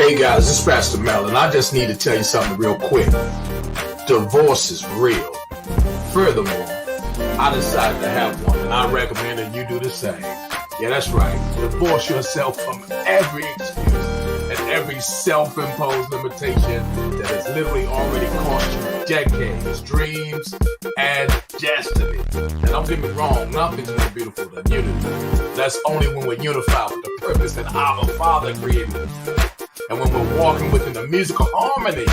Hey guys, this is Pastor Mel, and I just need to tell you something real quick. Divorce is real. Furthermore, I decided to have one, and I recommend that you do the same. Yeah, that's right. Divorce yourself from every excuse and every self-imposed limitation that has literally already cost you decades, dreams, and destiny. And don't get me wrong, nothing's more beautiful than unity. That's only when we're unified with the purpose that our Father created us. And when we're walking within the musical harmony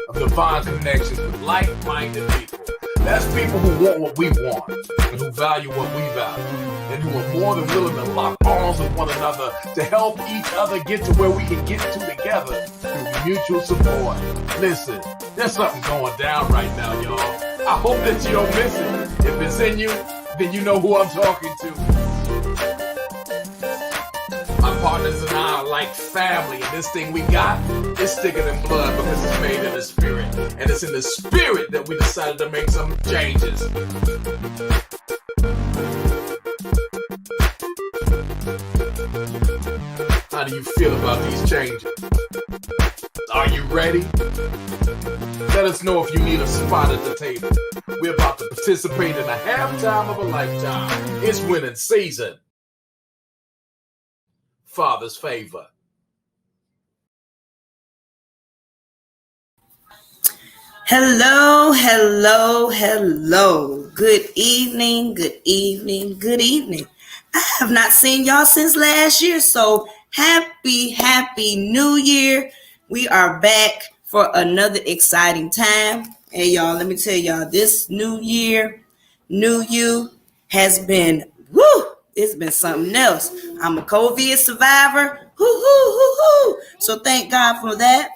of divine connections with like-minded people. That's people who want what we want and who value what we value and who are more than willing to lock arms with one another to help each other get to where we can get to together through mutual support. Listen, there's something going down right now, y'all. I hope that you don't miss it. If it's in you, then you know who I'm talking to. My partners and I are like family, and this thing we got is thicker than blood because it's made in the spirit. And it's in the spirit that we decided to make some changes. How do you feel about these changes? Are you ready? Let us know if you need a spot at the table. We're about to participate in a halftime of a lifetime. It's winning season. Father's favor. Hello, hello, hello. Good evening, good evening, good evening. I have not seen y'all since last year, so happy new year. We are back for another exciting time. Hey y'all, let me tell y'all, this new year, new you has been, it's been something else. I'm a COVID survivor. So thank God for that.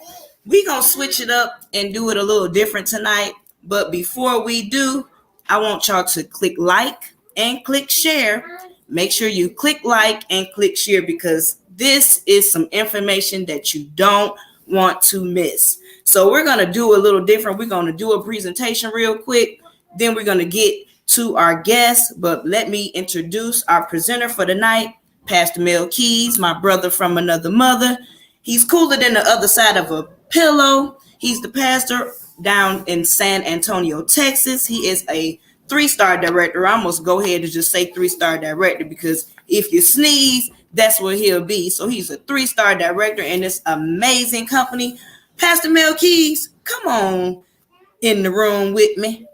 We're going to switch it up and do it a little different tonight. But before we do, I want y'all to click like and click share. Make sure you click like and click share because this is some information that you don't want to miss. So we're going to do a little different. We're going to do a presentation real quick. Then we're going to get to our guests. But let me introduce our presenter for the night, Pastor Mel Keys, my brother from another mother. He's cooler than the other side of a pillow. He's the pastor down in San Antonio, Texas. He is a 3-star director. I almost go ahead and just say 3-star director because if you sneeze, that's where he'll be. So he's a 3-star director in this amazing company. Pastor Mel Keys, come on in the room with me.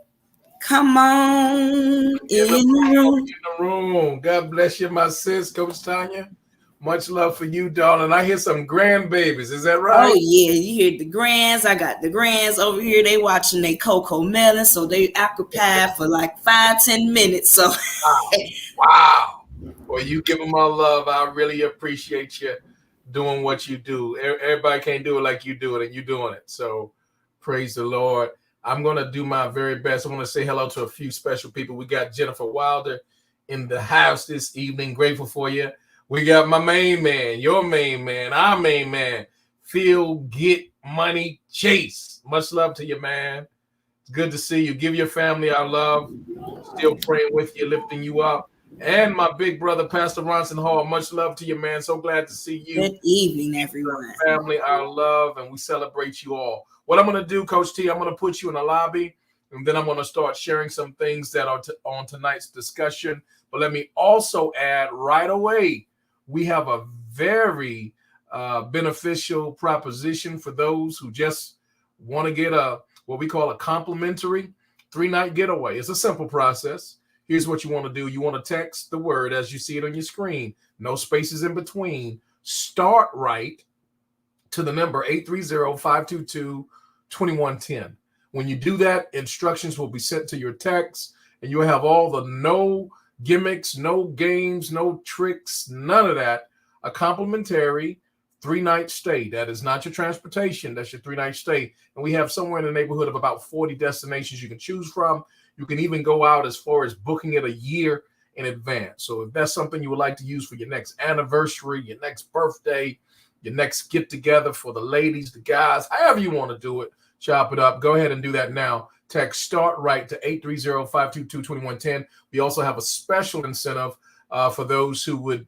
Come on in the room. God bless you, my sis, Coach Tanya. Much love for you, darling. I hear some grandbabies. Is that right? Oh, yeah. You hear the grands. I got the grands over here. They watching they Coco Melon, so they occupied for like 5-10 minutes. So, wow. Well, you give them my love. I really appreciate you doing what you do. Everybody can't do it like you do it, and you're doing it. So, praise the Lord. I'm going to do my very best. I want to say hello to a few special people. We got Jennifer Wilder in the house this evening. Grateful for you. We got my main man, your main man, our main man, Phil Get Money Chase. Much love to you, man. It's good to see you. Give your family our love. Still praying with you, lifting you up. And my big brother, Pastor Ronson Hall. Much love to you, man. So glad to see you. Good evening, everyone. Family, our love, and we celebrate you all. What I'm going to do, Coach T, I'm going to put you in the lobby, and then I'm going to start sharing some things that are on tonight's discussion. But let me also add right away, we have a very beneficial proposition for those who just want to get what we call a complimentary 3-night getaway. It's a simple process. Here's what you want to do. You want to text the word as you see it on your screen. No spaces in between. Start right to the number 830-522-2110. When you do that, instructions will be sent to your text, and you'll have all the no gimmicks, no games, no tricks, none of that. A complimentary 3-night stay. That is not your transportation. That's your 3-night stay. And we have somewhere in the neighborhood of about 40 destinations you can choose from. You can even go out as far as booking it a year in advance. So if that's something you would like to use for your next anniversary, your next birthday, your next get together for the ladies, the guys, however you want to do it, chop it up. Go ahead and do that now. Text START RIGHT to 830-522-2110. We also have a special incentive for those who would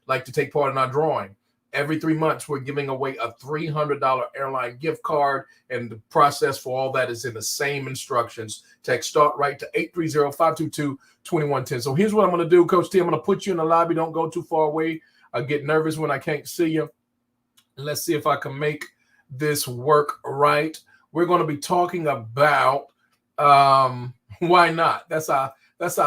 like to take part in our drawing. Every 3 months, we're giving away a $300 airline gift card, and the process for all that is in the same instructions. Text START right to 830-522-2110. So here's what I'm going to do, Coach T. I'm going to put you in the lobby. Don't go too far away. I get nervous when I can't see you. Let's see if I can make this work right. We're going to be talking about why not. That's our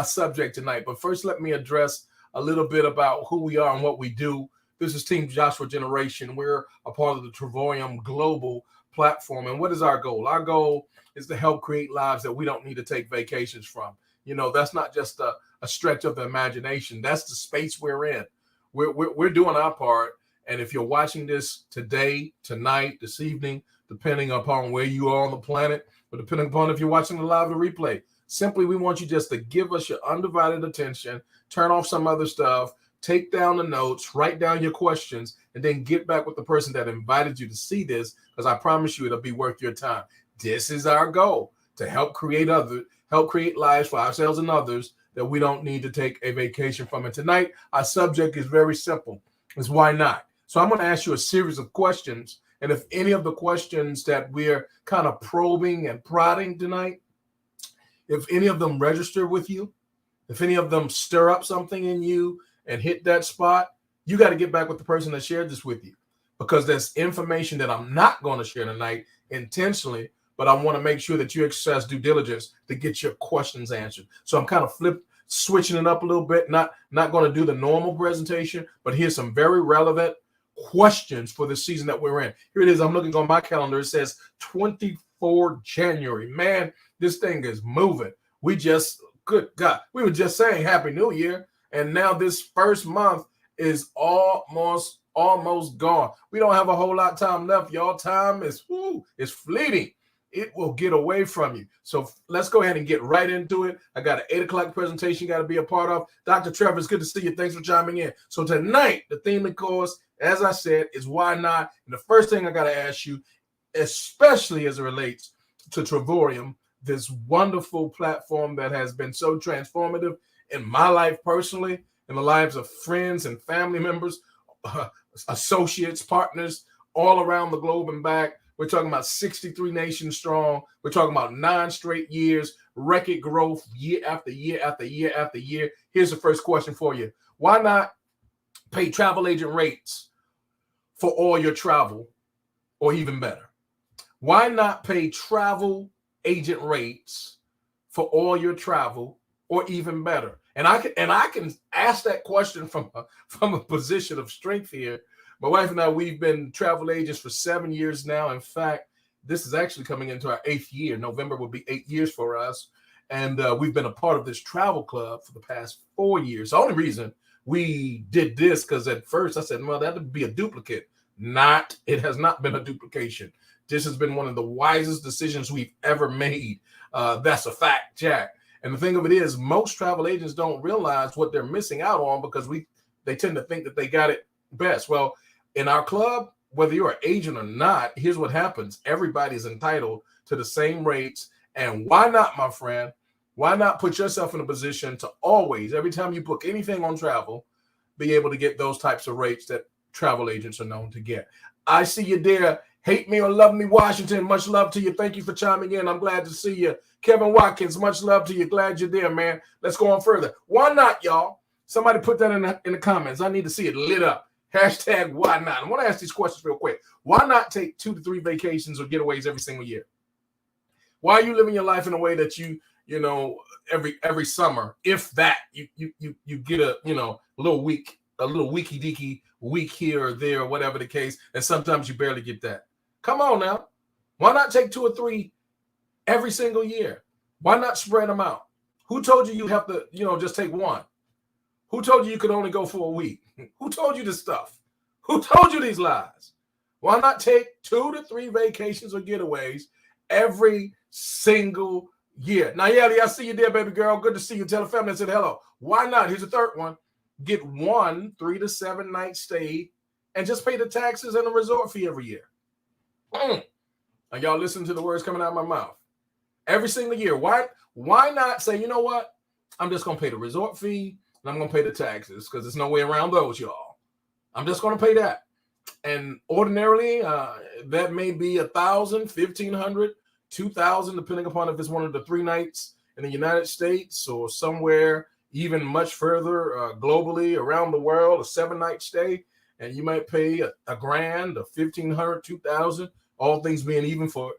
subject tonight. But first, let me address a little bit about who we are and what we do. This is Team Joshua Generation. We're a part of the Trevorium Global platform. And what is our goal? Our goal is to help create lives that we don't need to take vacations from. You know, that's not just a stretch of the imagination. That's the space we're in. We're doing our part. And if you're watching this today, tonight, this evening, depending upon where you are on the planet, or depending upon if you're watching the live or replay, simply we want you just to give us your undivided attention, turn off some other stuff, take down the notes, write down your questions, and then get back with the person that invited you to see this, because I promise you it'll be worth your time. This is our goal, to help create lives for ourselves and others that we don't need to take a vacation from. And tonight, our subject is very simple. It's why not? So I'm going to ask you a series of questions. And if any of the questions that we're kind of probing and prodding tonight, if any of them register with you, if any of them stir up something in you and hit that spot, you got to get back with the person that shared this with you, because there's information that I'm not going to share tonight intentionally, but I want to make sure that you exercise due diligence to get your questions answered. So I'm kind of switching it up a little bit, not going to do the normal presentation, but here's some very relevant questions for the season that we're in. Here it is. I'm looking on my calendar. It says 24 January. Man, this thing is moving. Good God, we were just saying Happy New Year, and now this first month is almost gone. We don't have a whole lot of time left, y'all. Time is fleeting. It will get away from you. So let's go ahead and get right into it. I got an 8 o'clock presentation you got to be a part of. Dr. Trevor, it's good to see you. Thanks for chiming in. So tonight, the theme, of course, as I said, is why not? And the first thing I got to ask you, especially as it relates to Trevorium, this wonderful platform that has been so transformative in my life personally, in the lives of friends and family members, associates, partners all around the globe and back. We're talking about 63 nations strong. We're talking about 9 straight years, record growth year after year after year after year. Here's the first question for you. Why not pay travel agent rates for all your travel, or even better? Why not pay travel agent rates for all your travel, or even better? And I can ask that question from a position of strength here. My wife and I, we've been travel agents for 7 years now. In fact, this is actually coming into our 8th year. November will be 8 years for us. And we've been a part of this travel club for the past 4 years. The only reason we did this, because at first I said, well, that would be a duplicate. It has not been a duplication. This has been one of the wisest decisions we've ever made. That's a fact, Jack. And the thing of it is, most travel agents don't realize what they're missing out on, because they tend to think that they got it best. Well, in our club, whether you're an agent or not, here's what happens. Everybody's entitled to the same rates. And why not, my friend? Why not put yourself in a position to always, every time you book anything on travel, be able to get those types of rates that travel agents are known to get? I see you there. Hate me or love me, Washington. Much love to you. Thank you for chiming in. I'm glad to see you. Kevin Watkins, much love to you. Glad you're there, man. Let's go on further. Why not, y'all? Somebody put that in the comments. I need to see it lit up. Hashtag why not? I want to ask these questions real quick. Why not take 2 to 3 vacations or getaways every single year? Why are you living your life in a way that you every summer, if that, you get a little week, a little weeky deaky week here or there, or whatever the case, and sometimes you barely get that. Come on now. Why not take 2 or 3 every single year? Why not spread them out? Who told you have to, just take one? Who told you could only go for a week? Who told you this stuff? Who told you these lies? Why not take 2 to 3 vacations or getaways every single year? Nayeli, I see you there, baby girl. Good to see you. Tell the family I said hello. Why not? Here's the third one. Get 1 3 to 7 night stay and just pay the taxes and the resort fee every year. And y'all listen to the words coming out of my mouth. Every single year. Why not say, you know what? I'm just going to pay the resort fee and I'm going to pay the taxes, because there's no way around those, y'all. I'm just going to pay that. And ordinarily, that may be 1,000, 1,500, 2,000, depending upon if it's one of the 3 nights in the United States or somewhere even much further globally around the world, a 7-night stay. And you might pay a grand, 1,500, 2,000, all things being even for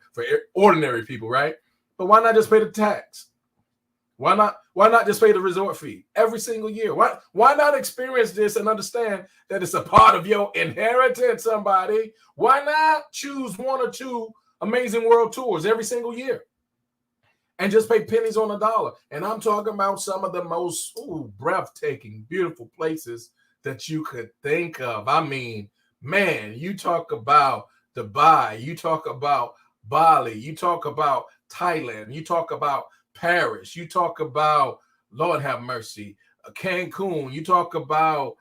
ordinary people, right? But why not just pay the tax? Why not just pay the resort fee every single year? Why not experience this and understand that it's a part of your inheritance, somebody? Why not choose 1 or 2 amazing world tours every single year and just pay pennies on a dollar? And I'm talking about some of the most breathtaking, beautiful places that you could think of. I mean, man, you talk about Dubai, you talk about Bali, you talk about Thailand, you talk about Paris, you talk about, Lord have mercy, Cancun, you talk about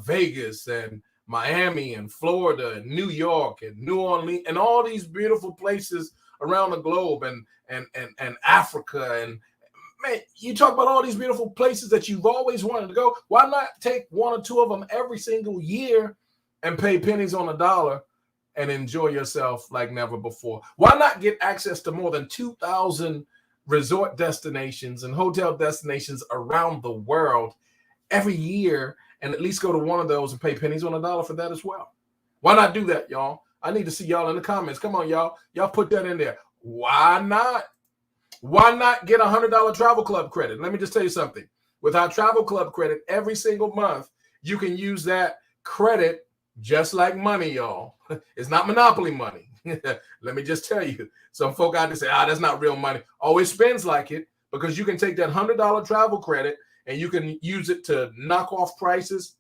Vegas and Miami and Florida and New York and New Orleans and all these beautiful places around the globe and Africa. And man, you talk about all these beautiful places that you've always wanted to go. Why not take 1 or 2 of them every single year and pay pennies on a dollar and enjoy yourself like never before? Why not get access to more than 2,000 resort destinations and hotel destinations around the world every year and at least go to one of those and pay pennies on a dollar for that as well? Why not do that, y'all? I need to see y'all in the comments. Come on, y'all. Y'all put that in there. Why not? Why not get $100 travel club credit? Let me just tell you something. With our travel club credit, every single month, you can use that credit just like money, y'all. It's not monopoly money. Let me just tell you. Some folk out there say, that's not real money. Oh, it spends like it, because you can take that $100 travel credit and you can use it to knock off prices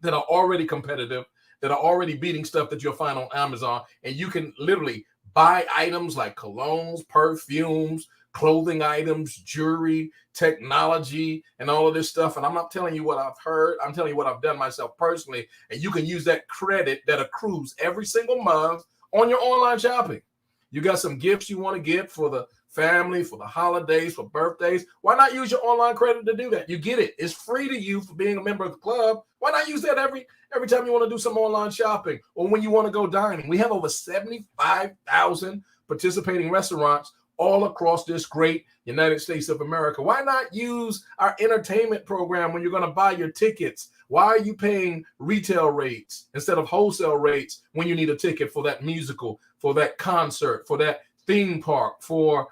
that are already competitive, that are already beating stuff that you'll find on Amazon. And you can literally buy items like colognes, perfumes, clothing items, jewelry, technology, and all of this stuff. And I'm not telling you what I've heard. I'm telling you what I've done myself personally. And you can use that credit that accrues every single month on your online shopping. You got some gifts you want to get for the family, for the holidays, for birthdays. Why not use your online credit to do that? You get it. It's free to you for being a member of the club. Why not use that every time you want to do some online shopping or when you want to go dining? We have over 75,000 participating restaurants all across this great United States of America. Why not use our entertainment program when you're going to buy your tickets? Why are you paying retail rates instead of wholesale rates when you need a ticket for that musical, for that concert, for that theme park, for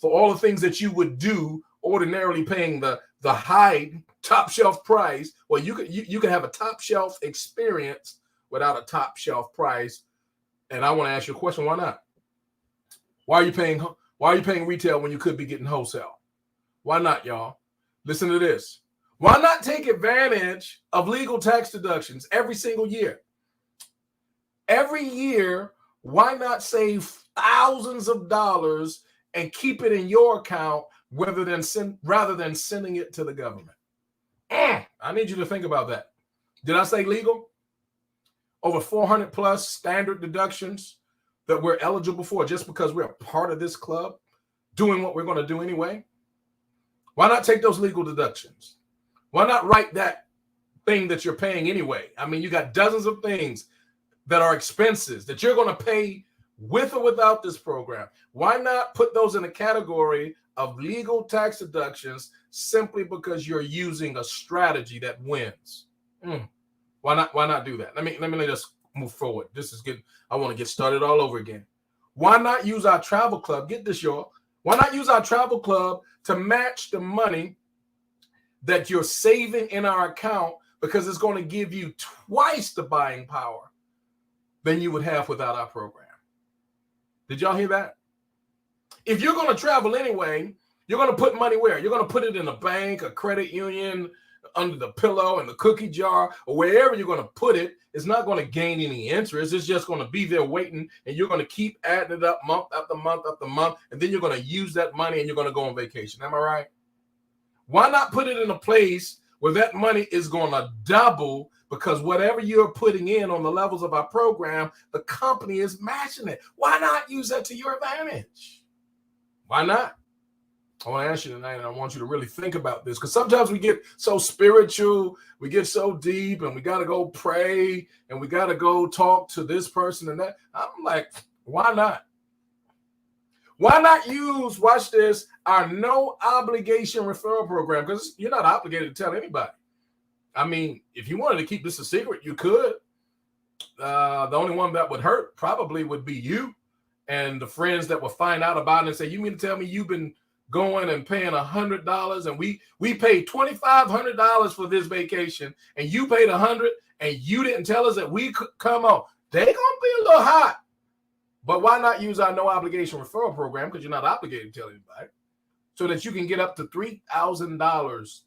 all the things that you would do ordinarily paying the high top shelf price? Well, you can have a top shelf experience without a top shelf price. And I want to ask you a question. Why not? Why are you paying retail when you could be getting wholesale? Why not, y'all? Listen to this. Why not take advantage of legal tax deductions every single year? Every year, why not save thousands of dollars and keep it in your account rather than sending it to the government? I need you to think about that. Did I say legal? Over 400 plus standard deductions that we're eligible for just because we're a part of this club, doing what we're going to do anyway. Why not take those legal deductions? Why not write that thing that you're paying anyway? I mean, you got dozens of things that are expenses that you're going to pay with or without this program. Why not put those in a category of legal tax deductions simply because you're using a strategy that wins? Why not do that? Let me just move forward. This is good. I want to get started all over again. Why not use our travel club? Get this, y'all. Why not use our travel club to match the money that you're saving in our account, because it's going to give you twice the buying power than you would have without our program? Did y'all hear that? If you're going to travel anyway, you're going to put money where? You're going to put it in a bank, a credit union, under the pillow, in the cookie jar, or wherever you're going to put it. It's not going to gain any interest. It's just going to be there waiting, and you're going to keep adding it up month after month after month, and then you're going to use that money and you're going to go on vacation. Am I right? Why not put it in a place where that money is going to double, because whatever you're putting in on the levels of our program, the company is matching it? Why not use that to your advantage? Why not? I want to ask you tonight, and I want you to really think about this, because sometimes we get so spiritual, we get so deep, and we got to go pray, and we got to go talk to this person and that. I'm like, why not? Why not use, watch this, our no obligation referral program? Because you're not obligated to tell anybody. I mean, if you wanted to keep this a secret, you could. The only one that would hurt probably would be you and the friends that will find out about it and say, you mean to tell me you've been going and paying $100 and we paid $2,500 for this vacation and you paid $100 and you didn't tell us that we could come on? They're going to be a little hot. But why not use our no obligation referral program, because you're not obligated to tell anybody, so that you can get up to $3,000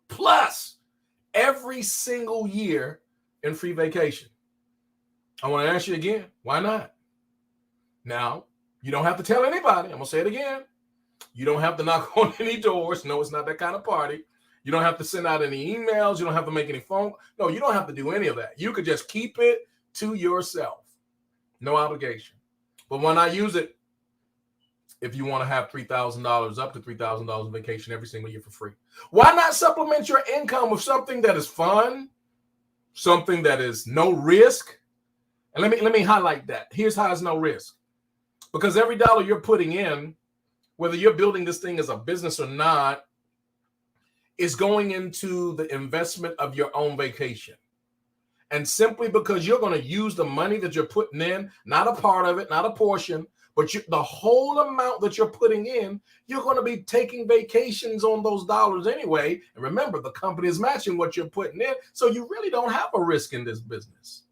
plus every single year in free vacation? I want to ask you again, why not? Now, you don't have to tell anybody. I'm going to say it again. You don't have to knock on any doors. No, it's not that kind of party. You don't have to send out any emails. You don't have to make any phone. No, you don't have to do any of that. You could just keep it to yourself. No obligation. But why not use it if you want to have $3,000, up to $3,000 in vacation every single year for free? Why not supplement your income with something that is fun, something that is no risk? And let me highlight that. Here's how it's no risk. Because every dollar you're putting in, whether you're building this thing as a business or not, is going into the investment of your own vacation. And simply because you're going to use the money that you're putting in, not a part of it, not a portion, but the whole amount that you're putting in, you're going to be taking vacations on those dollars anyway. And remember, the company is matching what you're putting in. So you really don't have a risk in this business.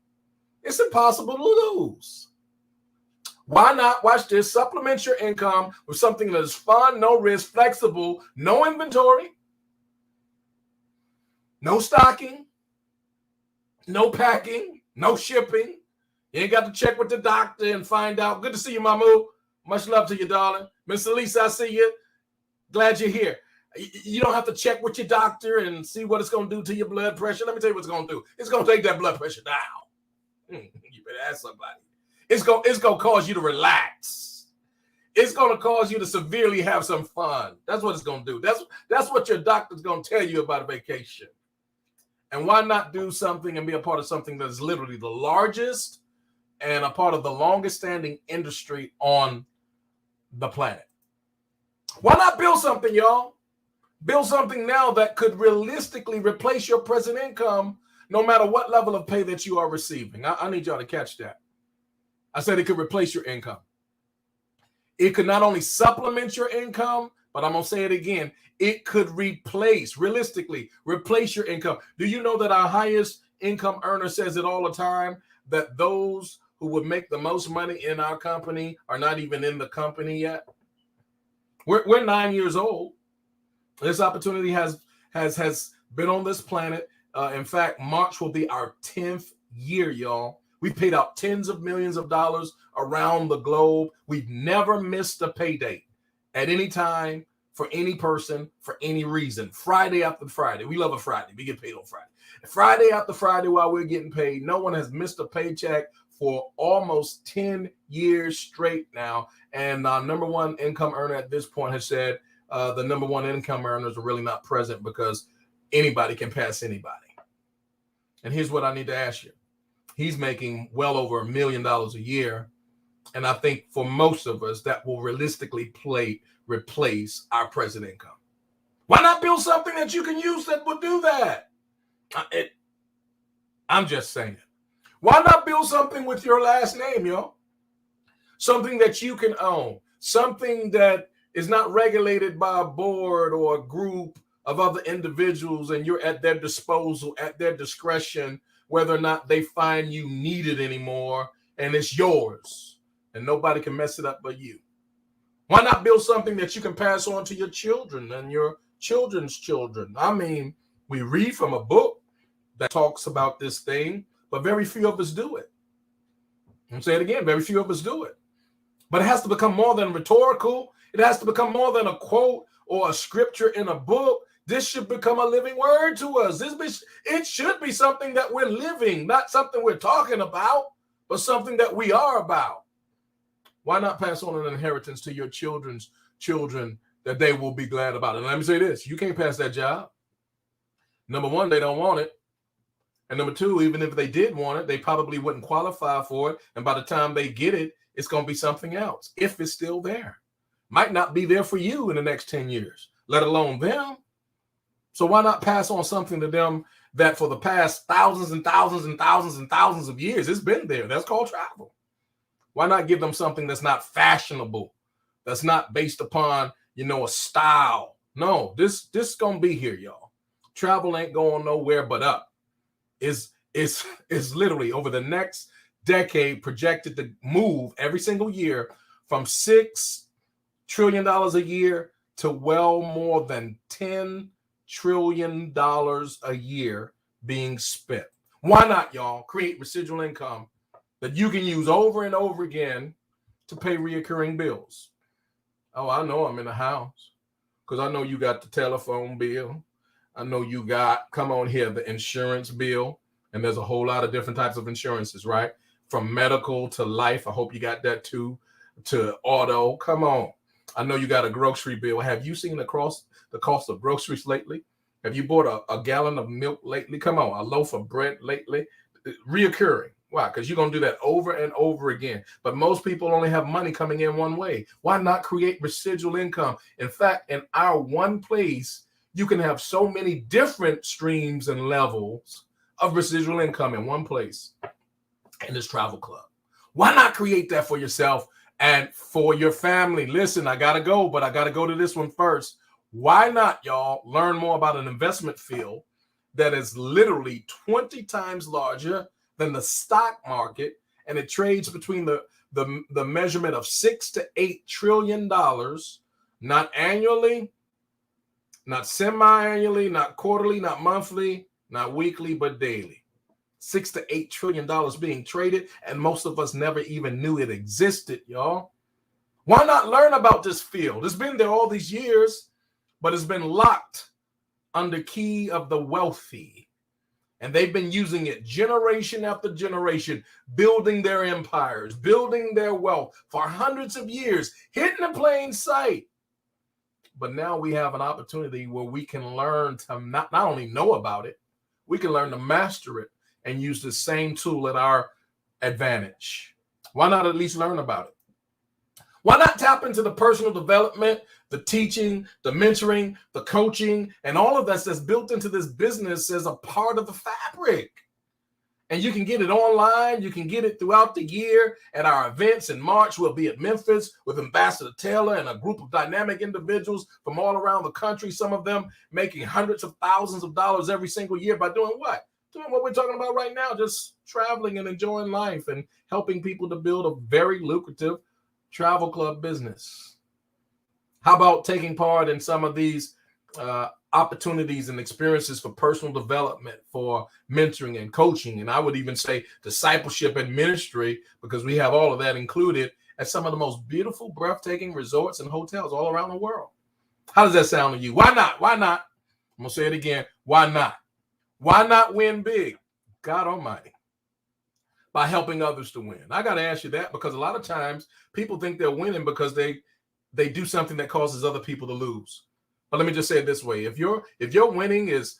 It's impossible to lose. Why not, watch this, supplement your income with something that is fun, no risk, flexible, no inventory, no stocking, no packing, no shipping. You ain't got to check with the doctor and find out. Good to see you, Mamu. Much love to you, darling. Miss Elisa, I see you. Glad you're here. You don't have to check with your doctor and see what it's going to do to your blood pressure. Let me tell you what it's going to do. It's going to take that blood pressure down. You better ask somebody. It's going to cause you to relax. It's going to cause you to severely have some fun. That's what it's going to do. That's what your doctor's going to tell you about a vacation. And why not do something and be a part of something that is literally the largest and a part of the longest standing industry on the planet? Why not build something, y'all? Build something now that could realistically replace your present income no matter what level of pay that you are receiving. I need y'all to catch that. I said it could replace your income. It could not only supplement your income, but I'm going to say it again. It could realistically replace your income. Do you know that our highest income earner says it all the time, that those who would make the most money in our company are not even in the company yet? We're 9 years old. This opportunity has been on this planet. In fact, March will be our 10th year, y'all. We've paid out tens of millions of dollars around the globe. We've never missed a pay date at any time for any person for any reason. Friday after Friday. We love a Friday. We get paid on Friday. Friday after Friday while we're getting paid. No one has missed a paycheck for almost 10 years straight now. And number one income earner at this point has said the number one income earners are really not present because anybody can pass anybody. And here's what I need to ask you. He's making well over $1 million a year. And I think for most of us, that will realistically replace our present income. Why not build something that you can use that will do that? I'm just saying. Why not build something with your last name, yo? Something that you can own. Something that is not regulated by a board or a group of other individuals, and you're at their disposal, at their discretion, whether or not they find you need it anymore, and it's yours, and nobody can mess it up but you. Why not build something that you can pass on to your children and your children's children? I mean, we read from a book that talks about this thing, but very few of us do it. I'll say it again, very few of us do it. But it has to become more than rhetorical. It has to become more than a quote or a scripture in a book. This should become a living word to us. It should be something that we're living, not something we're talking about, but something that we are about. Why not pass on an inheritance to your children's children that they will be glad about it. And let me say this, you can't pass that job. Number one, they don't want it. And number two, even if they did want it, they probably wouldn't qualify for it. And by the time they get it, it's going to be something else, if it's still there. Might not be there for you in the next 10 years, let alone them. So why not pass on something to them that for the past thousands and thousands and thousands and thousands of years, it's been there? That's called travel. Why not give them something that's not fashionable, that's not based upon, a style? No, this going to be here, y'all. Travel ain't going nowhere but up. Is literally over the next decade projected to move every single year from $6 trillion a year to well more than $10 trillion a year being spent. Why not, y'all, create residual income that you can use over and over again to pay reoccurring bills? Oh, I know I'm in the house because I know you got the telephone bill. I know you got, come on here, the insurance bill. And there's a whole lot of different types of insurances, right? From medical to life. I hope you got that too, to auto. Come on. I know you got a grocery bill. Have you seen the cost of groceries lately? Have you bought a gallon of milk lately? Come on, a loaf of bread lately? Reoccurring. Why? Because you're going to do that over and over again. But most people only have money coming in one way. Why not create residual income? In fact, in our one place, you can have so many different streams and levels of residual income in one place, in this travel club. Why not create that for yourself and for your family? Listen, I got to go, but I got to go to this one first. Why not, y'all, learn more about an investment field that is literally 20 times larger than the stock market, and it trades between the measurement of $6 to $8 trillion, not annually, not semi-annually, not quarterly, not monthly, not weekly, but daily. $6 to $8 trillion being traded, and most of us never even knew it existed, y'all. Why not learn about this field? It's been there all these years, but it's been locked under key of the wealthy. And they've been using it generation after generation, building their empires, building their wealth for hundreds of years, hidden in plain sight. But now we have an opportunity where we can learn to not only know about it, we can learn to master it and use the same tool at our advantage. Why not at least learn about it? Why not tap into the personal development, the teaching, the mentoring, the coaching, and all of that's built into this business as a part of the fabric? And you can get it online. You can get it throughout the year at our events. In March, we'll be at Memphis with Ambassador Taylor and a group of dynamic individuals from all around the country, some of them making hundreds of thousands of dollars every single year by doing what? Doing what we're talking about right now, just traveling and enjoying life and helping people to build a very lucrative travel club business. How about taking part in some of these opportunities and experiences for personal development, for mentoring and coaching, and I would even say discipleship and ministry, because we have all of that included at some of the most beautiful, breathtaking resorts and hotels all around the world. How does that sound to you? Why not? Why not? I'm going to say it again. Why not? Why not win big? God Almighty. By helping others to win. I got to ask you that, because a lot of times people think they're winning because they do something that causes other people to lose. But let me just say it this way: if your winning is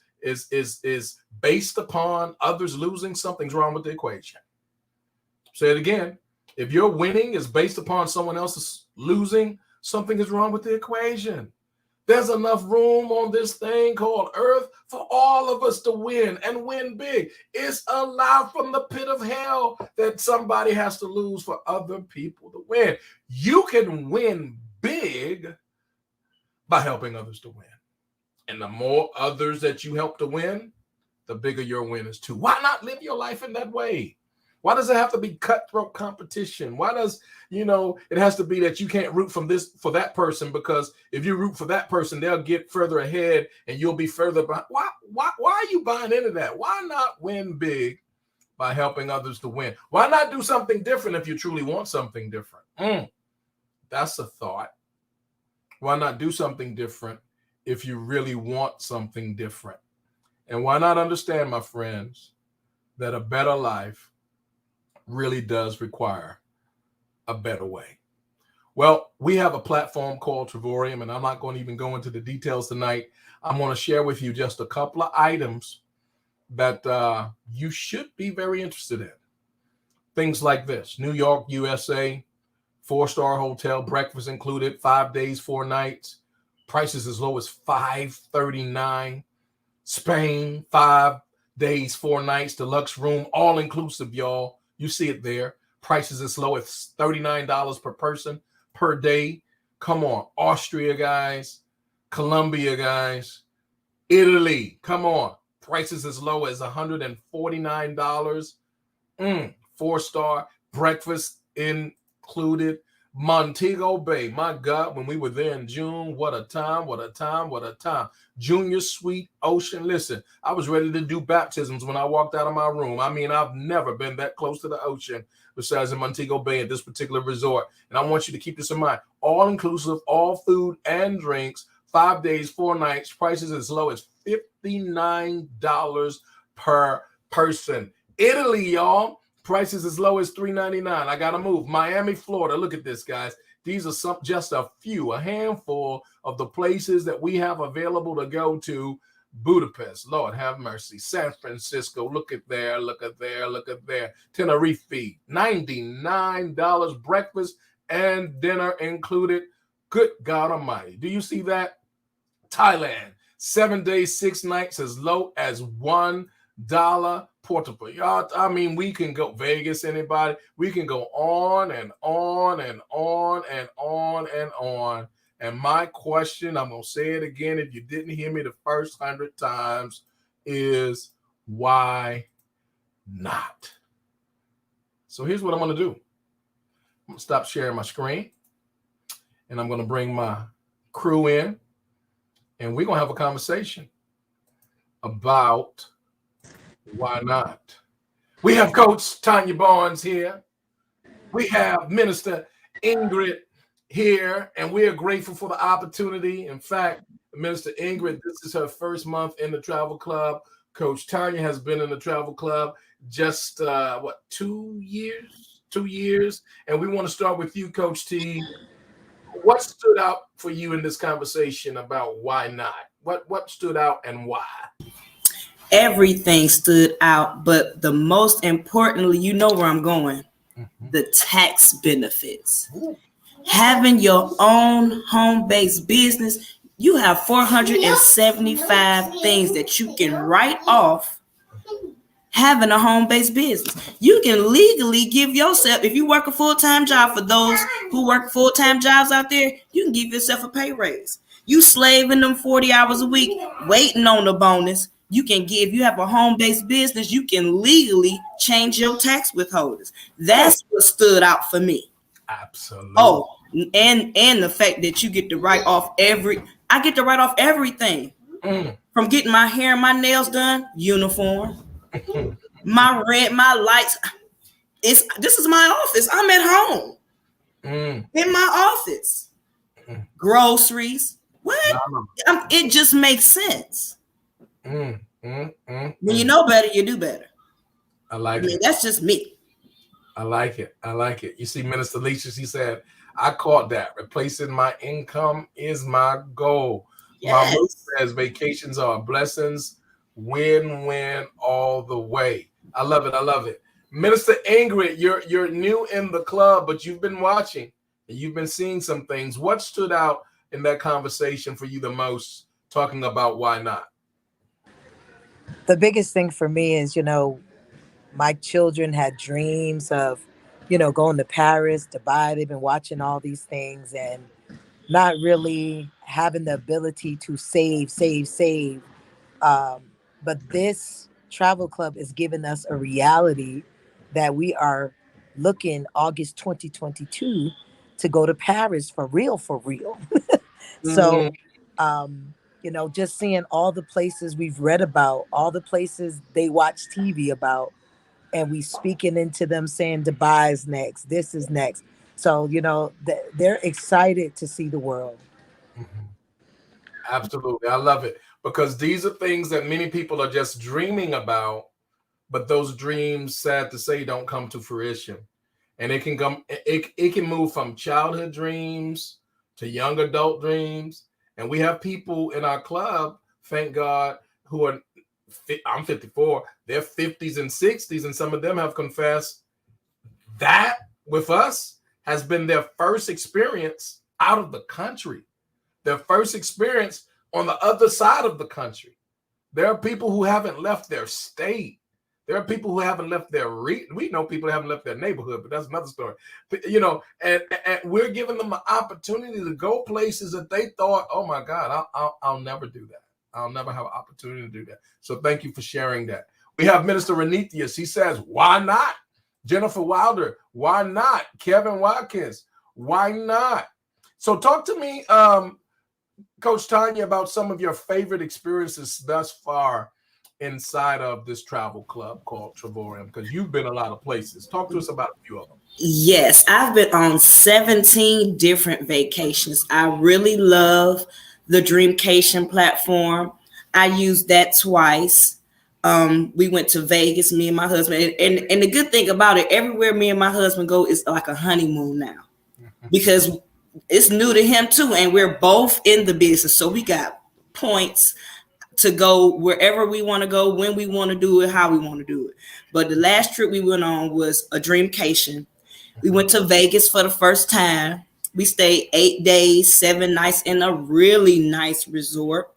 based upon others losing, something's wrong with the equation. Say it again: if your winning is based upon someone else's losing, something is wrong with the equation. There's enough room on this thing called Earth for all of us to win and win big. It's a lie from the pit of hell that somebody has to lose for other people to win. You can win big by helping others to win. And the more others that you help to win, the bigger your win is too. Why not live your life in that way? Why does it have to be cutthroat competition? Why does, it has to be that you can't root for that person, because if you root for that person, they'll get further ahead and you'll be further behind. Why are you buying into that? Why not win big by helping others to win? Why not do something different if you truly want something different? That's a thought. Why not do something different if you really want something different? And why not understand, my friends, that a better life really does require a better way? Well, we have a platform called Trevorium, and I'm not going to even go into the details tonight. I'm going to share with you just a couple of items that you should be very interested in. Things like this: New York, USA, 4-star hotel, breakfast included, 5 days, 4 nights, prices as low as $539. Spain, 5 days, 4 nights, deluxe room, all inclusive, y'all. You see it there. Prices as low as $39 per person per day. Come on. Austria, guys. Colombia, guys. Italy, come on. Prices as low as $149. 4-star breakfast included. Montego Bay, my God, when we were there in June, what a time, what a time, what a time. Junior Suite Ocean. Listen, I was ready to do baptisms when I walked out of my room. I mean, I've never been that close to the ocean besides in Montego Bay at this particular resort. And I want you to keep this in mind. All inclusive, all food and drinks, 5 days, 4 nights, prices as low as $59 per person. Italy, y'all. Prices as low as $3.99. I got to move. Miami, Florida. Look at this, guys. These are just a handful of the places that we have available to go to. Budapest, Lord have mercy. San Francisco, look at there, look at there, look at there. Tenerife, $99 breakfast and dinner included. Good God Almighty. Do you see that? Thailand, 7 days, 6 nights, as low as $1. Portable. Y'all, I mean, we can go Vegas, anybody. We can go on and on and on and on and on. And my question, I'm going to say it again if you didn't hear me the first 100 times, is why not? So here's what I'm going to do. I'm going to stop sharing my screen, and I'm going to bring my crew in, and we're going to have a conversation about why not. We have Coach Tanya Barnes here. We have Minister Ingrid here, and we are grateful for the opportunity. In fact, Minister Ingrid, this is her first month in the Travel Club. Coach Tanya has been in the Travel Club just, 2 years? 2 years. And we want to start with you, Coach T. What stood out for you in this conversation about why not? What stood out and why? Everything stood out, but the most importantly, you know where I'm going, the tax benefits. Ooh. Having your own home-based business, you have 475 things that you can write off having a home-based business. You can legally give yourself, if you work a full-time job, for those who work full-time jobs out there, you can give yourself a pay raise. You slaving them 40 hours a week, waiting on the bonus. You can give, you have a home-based business, you can legally change your tax withholders. That's what stood out for me. Absolutely. Oh, and the fact that you get to write off I get to write off everything. From getting my hair and my nails done, uniform, my rent, my lights. This is my office. I'm at home. In my office. Groceries. What? It just makes sense. When you know better, you do better. I like it. That's just me. I like it. I like it. You see, Minister Leisha, she said, I caught that. Replacing my income is my goal. Yes. My mother says vacations are blessings, win-win all the way. I love it. I love it. Minister Ingrid, you're new in the club, but you've been watching and you've been seeing some things. What stood out in that conversation for you the most, talking about why not? The biggest thing for me is, my children had dreams of, going to Paris, Dubai. They've been watching all these things and not really having the ability to save. But this travel club is giving us a reality that we are looking August 2022 to go to Paris for real. So, just seeing all the places we've read about, all the places they watch TV about, and we speaking into them saying Dubai is next, this is next. So, they're excited to see the world. Absolutely. I love it, because these are things that many people are just dreaming about, but those dreams, sad to say, don't come to fruition. and it can move from childhood dreams to young adult dreams. And we have people in our club, thank God, who are, I'm 54, they're 50s and 60s, and some of them have confessed that with us has been their first experience out of the country, their first experience on the other side of the country. There are people who haven't left their state. There are people who haven't left their we know people who haven't left their neighborhood, but that's another story. But, and we're giving them an opportunity to go places that they thought, oh my God, I'll never do that. I'll never have an opportunity to do that. So thank you for sharing that. We have Minister Renithius. He says, why not? Jennifer Wilder, why not? Kevin Watkins, why not? So talk to me, Coach Tanya, about some of your favorite experiences thus far inside of this travel club called Travorium, because you've been a lot of places. Talk to us about a few of them. Yes, I've been on 17 different vacations. I really love the Dreamcation platform. I used that twice. We went to Vegas, me and my husband. And the good thing about it, everywhere me and my husband go is like a honeymoon now, because it's new to him too. And we're both in the business. So we got points to go wherever we want to go, when we want to do it, how we want to do it. But the last trip we went on was a Dreamcation. We went to Vegas for the first time. We stayed 8 days, 7 nights in a really nice resort.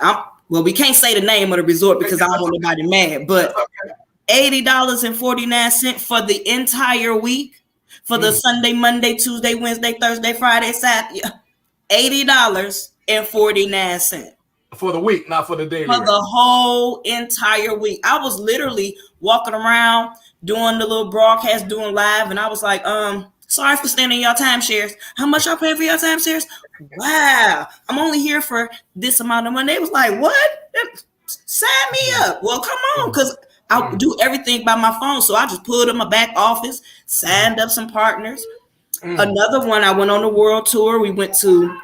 Well, we can't say the name of the resort because I don't want nobody mad, but $80.49 for the entire week, for the Sunday, Monday, Tuesday, Wednesday, Thursday, Friday, Saturday, $80.49. For the week, not for the daily. For the whole entire week. I was literally walking around doing the little broadcast, doing live, and I was like, sorry for standing y'all timeshares. How much y'all paying for your timeshares? Wow, I'm only here for this amount of money. They was like, what? Sign me up. Well, come on, because I do everything by my phone. So I just pulled in my back office, signed up some partners. Another one, I went on a world tour. We went to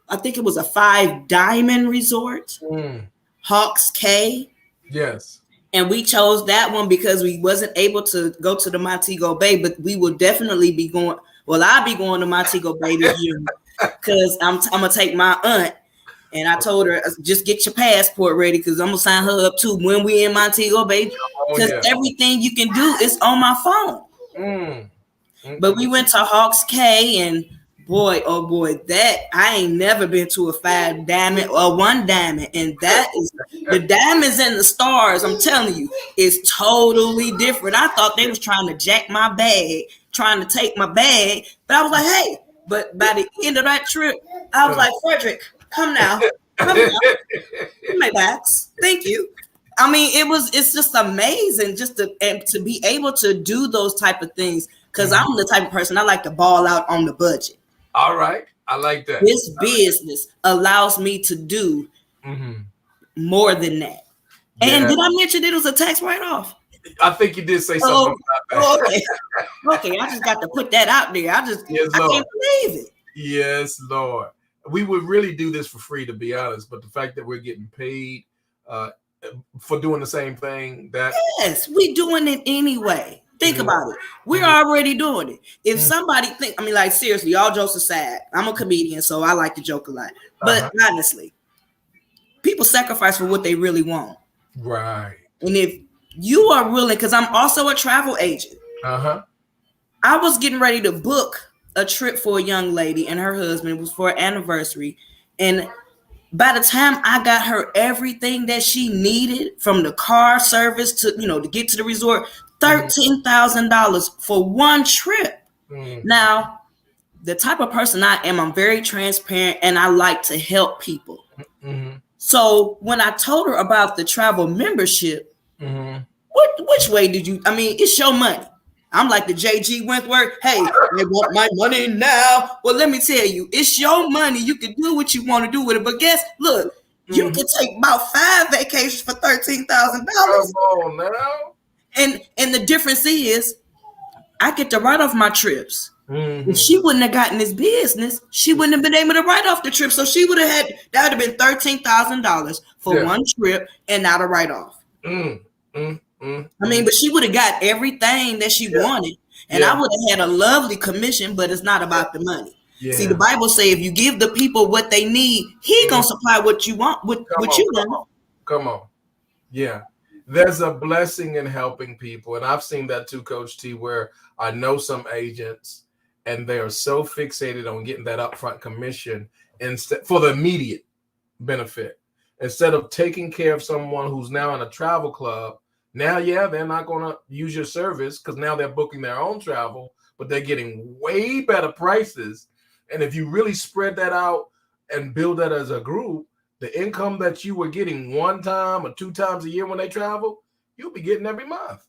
I think it was a 5-diamond resort, Hawks Cay. Yes. And we chose that one because we wasn't able to go to the Montego Bay, but we will definitely be going. Well, I'll be going to Montego Bay this year because I'm going to take my aunt. And I told her, just get your passport ready because I'm going to sign her up too when we in Montego Bay. Because everything you can do is on my phone. But we went to Hawks Cay, and boy, oh boy, that I ain't never been to a 5-diamond or 1-diamond. And that is the diamonds and the stars, I'm telling you, is totally different. I thought they was trying to jack my bag, trying to take my bag. But I was like, hey, but by the end of that trip, I was like, Frederick, come now. Come now. My bags. Thank you. I mean, it's just amazing just to be able to do those type of things. Because I'm the type of person, I like to ball out on the budget. All right. I like that. This business allows me to do more than that. Yeah. And did I mention it was a tax write-off? I think you did say something about that. Okay. I just got to put that out there. I can't believe it. Yes, Lord. We would really do this for free, to be honest. But the fact that we're getting paid for doing the same thing, yes, we doing it anyway. Think about it. We're already doing it. If somebody like seriously, all jokes aside, I'm a comedian, so I like to joke a lot. But honestly, people sacrifice for what they really want. Right. And if you are willing, because I'm also a travel agent. I was getting ready to book a trip for a young lady and her husband. It was for an anniversary. And by the time I got her everything that she needed, from the car service to, to get to the resort, $13,000 for one trip. Now, the type of person I am, I'm very transparent and I like to help people. So when I told her about the travel membership, which way did you, it's your money. I'm like the JG Wentworth. Hey, they want my money now. Well, let me tell you, it's your money. You can do what you want to do with it. But look, you can take about 5 vacations for $13,000. Come on now. And the difference is I get to write off my trips. If she wouldn't have gotten this business, she wouldn't have been able to write off the trip. So she would have that would have been $13,000 for one trip and not a write-off. I mean, but she would have got everything that she Yeah. wanted, and I Yeah. would have had a lovely commission. But it's not about the money. See, the Yeah. Bible say if you give the people what they need, He Mm. gonna supply what you want, Come what on, you come want. on, come on. Yeah. There's a blessing in helping people. And I've seen that too, Coach T, where I know some agents and they are so fixated on getting that upfront commission instead for the immediate benefit. Instead of taking care of someone who's now in a travel club, now, yeah, they're not going to use your service because now they're booking their own travel, but they're getting way better prices. And if you really spread that out and build that as a group, the income that you were getting one time or two times a year when they travel, you'll be getting every month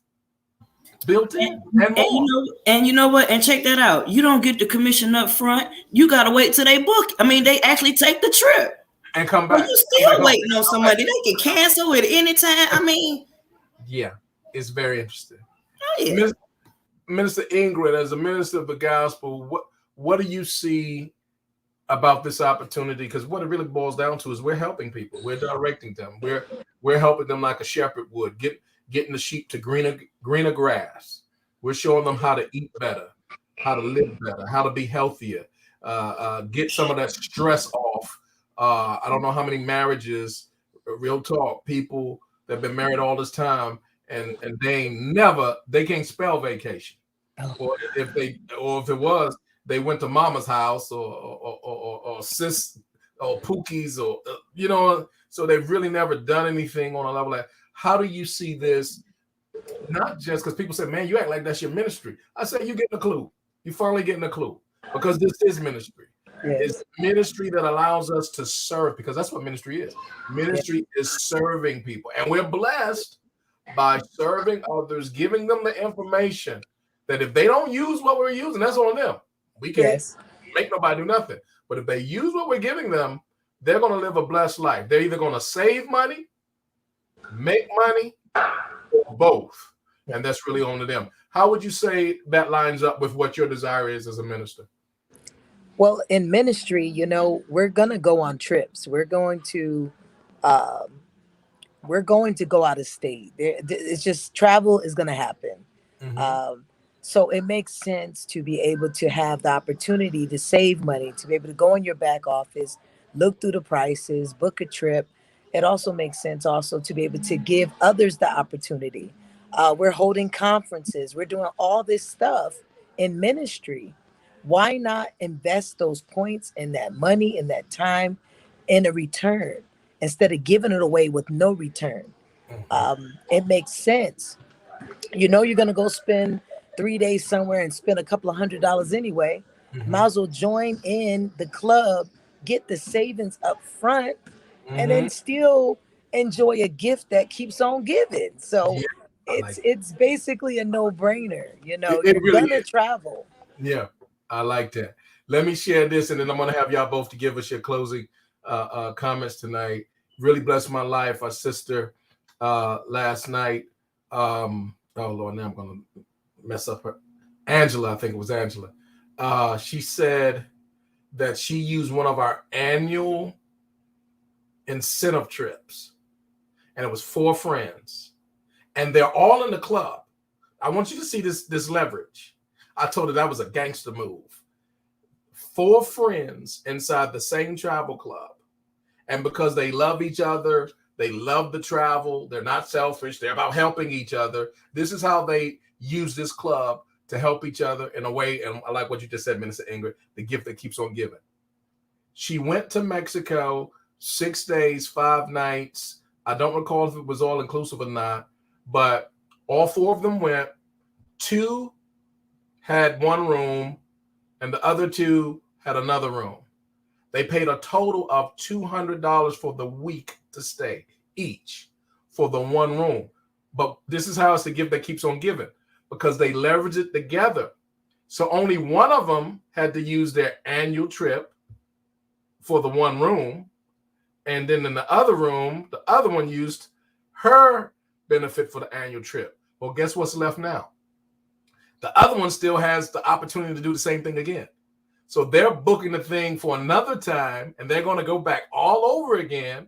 built in and And more. you know what? And check that out. You don't get the commission up front. You gotta wait till they book. I mean, they actually take the trip. And come Well, back. you Come back still home. waiting on Come back. somebody. They can cancel at any time. I mean, Yeah, it's very interesting. oh yeah. Minister Ingrid, as a minister of the gospel, what do you see about this opportunity? Because what it really boils down to is we're helping people, we're directing them, we're helping them like a shepherd would, getting the sheep to greener grass. We're showing them how to eat better, how to live better, how to be healthier, get some of that stress off. I don't know how many marriages, real talk, people that have been married all this time and they can't spell vacation. Oh. Or if it was, they went to mama's house or sis or Pookie's or so they've really never done anything on a level like. How do you see this? Not just because people say, "Man, you act like that's your ministry." I say, "You getting a clue? You finally getting a clue because this is ministry. Yes. It's ministry that allows us to serve because that's what ministry is. Ministry is serving people, and we're blessed by serving others, giving them the information that if they don't use what we're using, that's on them. We can't Yes. make nobody do nothing. But if they use what we're giving them, they're going to live a blessed life. They're either going to save money, make money, or both. And that's really on to them. How would you say that lines up with what your desire is as a minister? Well, in ministry, we're gonna go on trips. Um, we're going to go out of state. It's just travel is going to happen. Mm-hmm. Um, so it makes sense to be able to have the opportunity to save money, to be able to go in your back office, look through the prices, book a trip. It also makes sense also to be able to give others the opportunity. We're holding conferences. We're doing all this stuff in ministry. Why not invest those points and that money and that time in a return instead of giving it away with no return? It makes sense. You're going to go spend 3 days somewhere and spend a couple of $100 anyway. Mm-hmm. Might as well join in the club, get the savings up front, and then still enjoy a gift that keeps on giving. So it's basically a no-brainer. It You're really gonna is. travel. Yeah, I like that. Let me share this, and then I'm going to have y'all both to give us your closing comments tonight. Really blessed my life. Our sister last night. Oh Lord, now I'm going to mess up her. Angela, I think it was Angela. She said that she used one of our annual incentive trips, and it was 4 friends, and they're all in the club. I want you to see this leverage. I told her that was a gangster move. 4 friends inside the same travel club. And because they love each other, they love the travel, they're not selfish, they're about helping each other. This is how they use this club to help each other in a way. And I like what you just said, Minister Ingrid, the gift that keeps on giving. She went to Mexico 6 days, 5 nights. I don't recall if it was all inclusive or not, but all 4 of them went. 2 had 1 room and the other 2 had another room. They paid a total of $200 for the week to stay each for the 1 room. But this is how it's the gift that keeps on giving because they leverage it together. So only one of them had to use their annual trip for the 1 room. And then in the other room, the other one used her benefit for the annual trip. Well, guess what's left now? The other one still has the opportunity to do the same thing again. So they're booking the thing for another time, and they're going to go back all over again.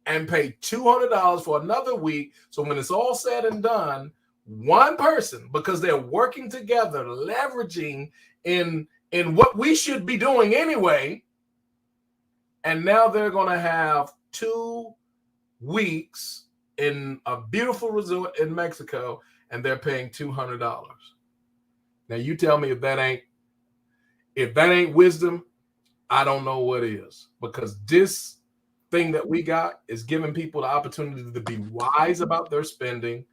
and pay $200 for another week. So when it's all said and done, one person, because they're working together, leveraging in what we should be doing anyway, and now they're going to have 2 weeks in a beautiful resort in Mexico, and they're paying $200. Now you tell me if that ain't wisdom, I don't know what is, because this thing that we got is giving people the opportunity to be wise about their spending,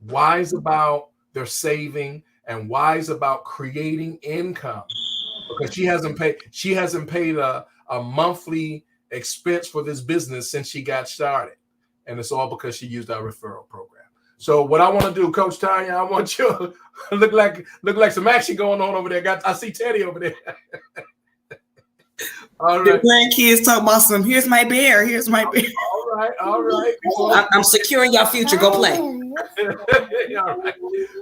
wise about their saving, and wise about creating income. Because she hasn't paid a monthly expense for this business since she got started. And it's all because she used our referral program. So what I want to do, Coach Tanya, I want you to look like some action going on over there. I see Teddy over there. All right. The grandkids talk about some, here's my bear, here's my bear. All right. I'm securing your future. Go play. All right.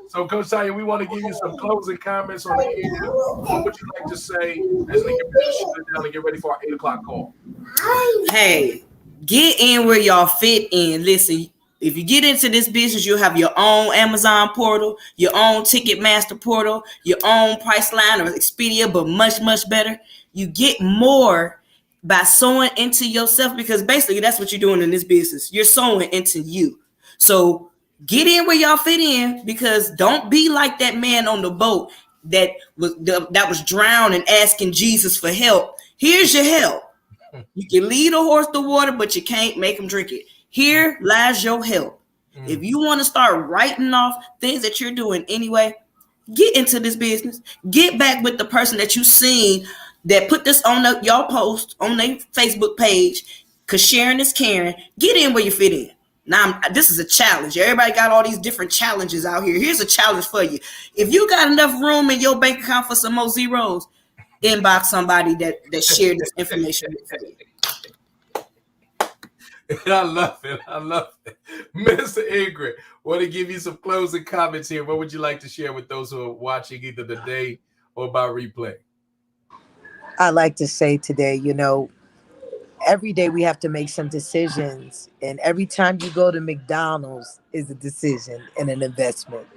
So, Coach Tanya, we want to give you some closing comments on the air. What would you like to say as we get ready to shut it down and get ready for our 8 o'clock call? Hey, get in where y'all fit in. Listen, if you get into this business, you'll have your own Amazon portal, your own Ticketmaster portal, your own Priceline or Expedia, but much, much better. You get more by sewing into yourself, because basically that's what you're doing in this business. You're sewing into you. So get in where y'all fit in, because don't be like that man on the boat that was drowning asking Jesus for help. Here's your help. You can lead a horse to water, but you can't make him drink it. Here lies your help. If you want to start writing off things that you're doing anyway, get into this business. Get back with the person that you seen that put this on y'all post on their Facebook page, because sharing is caring. Get in where you fit in. Now, this is a challenge. Everybody got all these different challenges out here. Here's a challenge for you. If you got enough room in your bank account for some more zeros, inbox somebody that shared this information with you. I love it. Minister Ingrid, want to give you some closing comments here. What would you like to share with those who are watching either today or by replay? I like to say today, every day we have to make some decisions. And every time you go to McDonald's is a decision and an investment.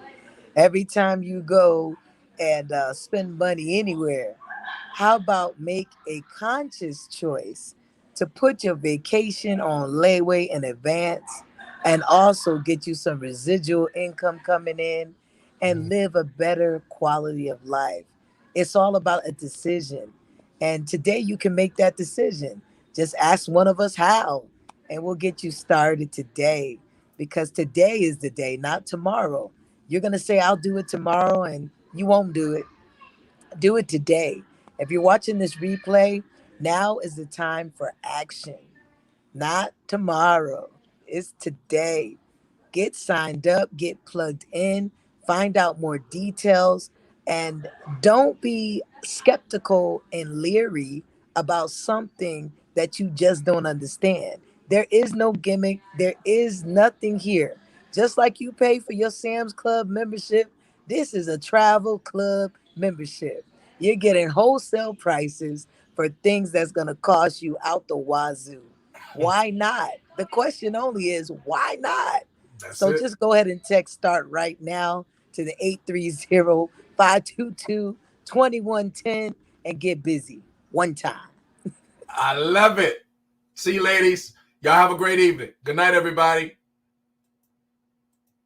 Every time you go and spend money anywhere, how about make a conscious choice to put your vacation on layaway in advance, and also get you some residual income coming in and live a better quality of life? It's all about a decision. And today you can make that decision. Just ask one of us how, and we'll get you started today, because today is the day, not tomorrow. You're going to say, I'll do it tomorrow, and you won't do it. Do it today. If you're watching this replay, now is the time for action, not tomorrow. It's today. Get signed up, get plugged in, find out more details, and don't be skeptical and leery about something that you just don't understand. There is no gimmick, there is nothing here. Just like you pay for your Sam's Club membership, this is a travel club membership. You're getting wholesale prices for things that's going to cost you out the wazoo. Why not? The question only is, why not? So just go ahead and text START right now to the 830-522-2110 and get busy one time. I love it. See you, ladies. Y'all have a great evening. Good night, everybody.